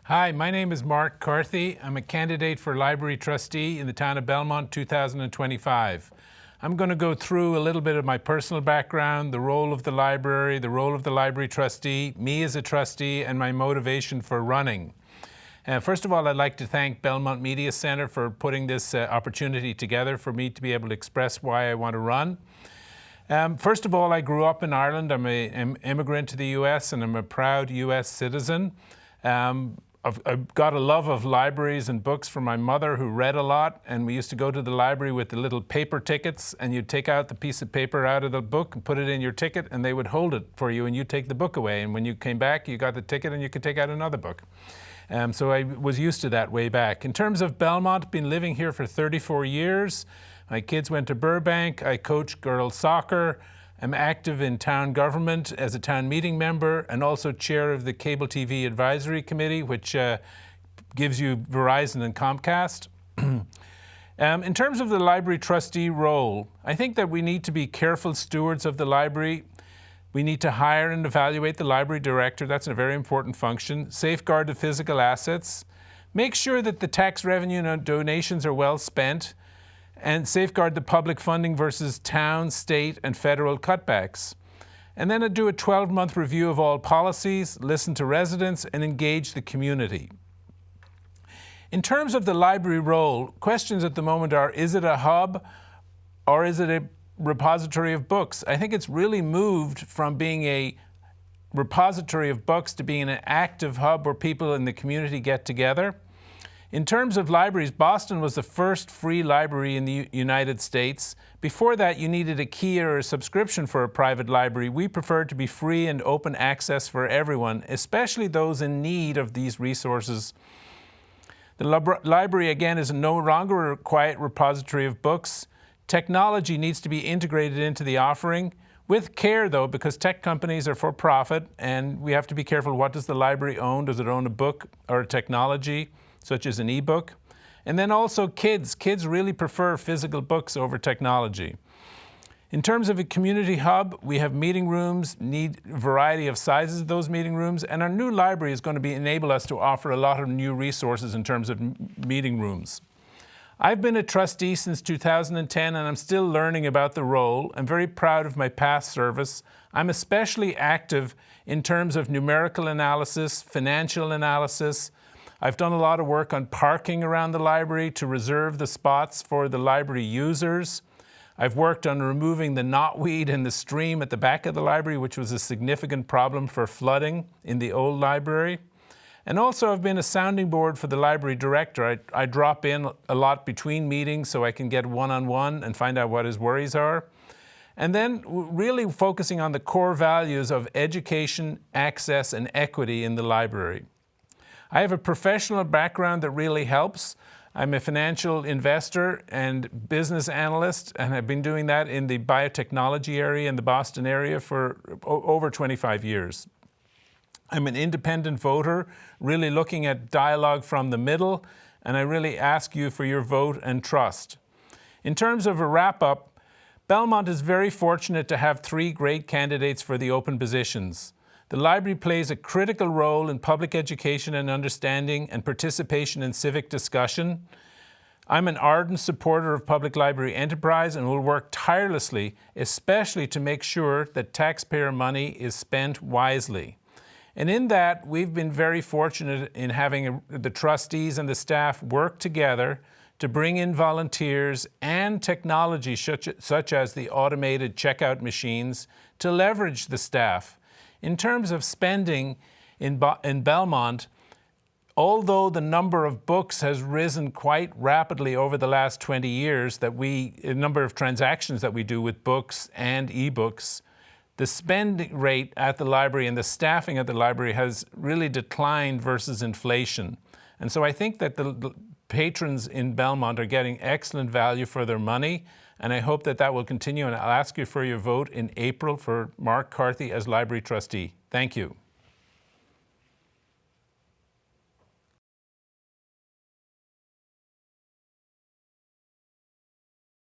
Hi, my name is Mark Carthy. I'm a candidate for library trustee in the town of Belmont 2025. I'm going to go through a little bit of my personal background, the role of the library trustee, me as a trustee, and my motivation for running. First of all, I'd like to thank Belmont Media Center for putting this opportunity together for me to be able to express why I want to run. First of all, I grew up in Ireland. I'm an immigrant to the US and I'm a proud US citizen. I've got a love of libraries and books from my mother, who read a lot, and we used to go to the library with the little paper tickets, and you'd take out the piece of paper out of the book and put it in your ticket, and they would hold it for you, and you'd take the book away, and when you came back, you got the ticket and you could take out another book. So I was used to that way back. In terms of Belmont, been living here for 34 years. My kids went to Burbank. I coach girls soccer. I'm active in town government as a town meeting member and also chair of the Cable TV Advisory Committee, which gives you Verizon and Comcast. In terms of the library trustee role, I think that we need to be careful stewards of the library. We need to hire and evaluate the library director. That's a very important function. Safeguard the physical assets. Make sure that the tax revenue and donations are well spent, and safeguard the public funding versus town, state, and federal cutbacks. And then do a 12-month review of all policies, listen to residents, and engage the community. In terms of the library role, questions at the moment are, is it a hub or is it a repository of books? I think it's really moved from being a repository of books to being an active hub where people in the community get together. In terms of libraries, Boston was the first free library in the United States. Before that, you needed a key or a subscription for a private library. We prefer to be free and open access for everyone, especially those in need of these resources. The library, again, is no longer a quiet repository of books. Technology needs to be integrated into the offering, with care, though, because tech companies are for profit, and we have to be careful. What does the library own? Does it own a book or a technology, such as an e-book? And then also kids. Kids really prefer physical books over technology. In terms of a community hub, we have meeting rooms, need a variety of sizes of those meeting rooms, and our new library is going to enable us to offer a lot of new resources in terms of meeting rooms. I've been a trustee since 2010, and I'm still learning about the role. I'm very proud of my past service. I'm especially active in terms of numerical analysis, financial analysis. I've done a lot of work on parking around the library to reserve the spots for the library users. I've worked on removing the knotweed in the stream at the back of the library, which was a significant problem for flooding in the old library. And also I've been a sounding board for the library director. I drop in a lot between meetings so I can get one-on-one and find out what his worries are. And then really focusing on the core values of education, access, and equity in the library. I have a professional background that really helps. I'm a financial investor and business analyst, and I've been doing that in the biotechnology area in the Boston area for over 25 years. I'm an independent voter, really looking at dialogue from the middle, and I really ask you for your vote and trust. In terms of a wrap-up, Belmont is very fortunate to have 3 great candidates for the open positions. The library plays a critical role in public education and understanding and participation in civic discussion. I'm an ardent supporter of public library enterprise and will work tirelessly, especially to make sure that taxpayer money is spent wisely. And in that, we've been very fortunate in having the trustees and the staff work together to bring in volunteers and technology such as the automated checkout machines to leverage the staff. In terms of spending in Belmont, although the number of books has risen quite rapidly over the last 20 years, the number of transactions that we do with books and e-books, the spending rate at the library and the staffing at the library has really declined versus inflation. And so I think that the patrons in Belmont are getting excellent value for their money, and I hope that that will continue, and I'll ask you for your vote in April for Mark Carthy as library trustee. Thank you.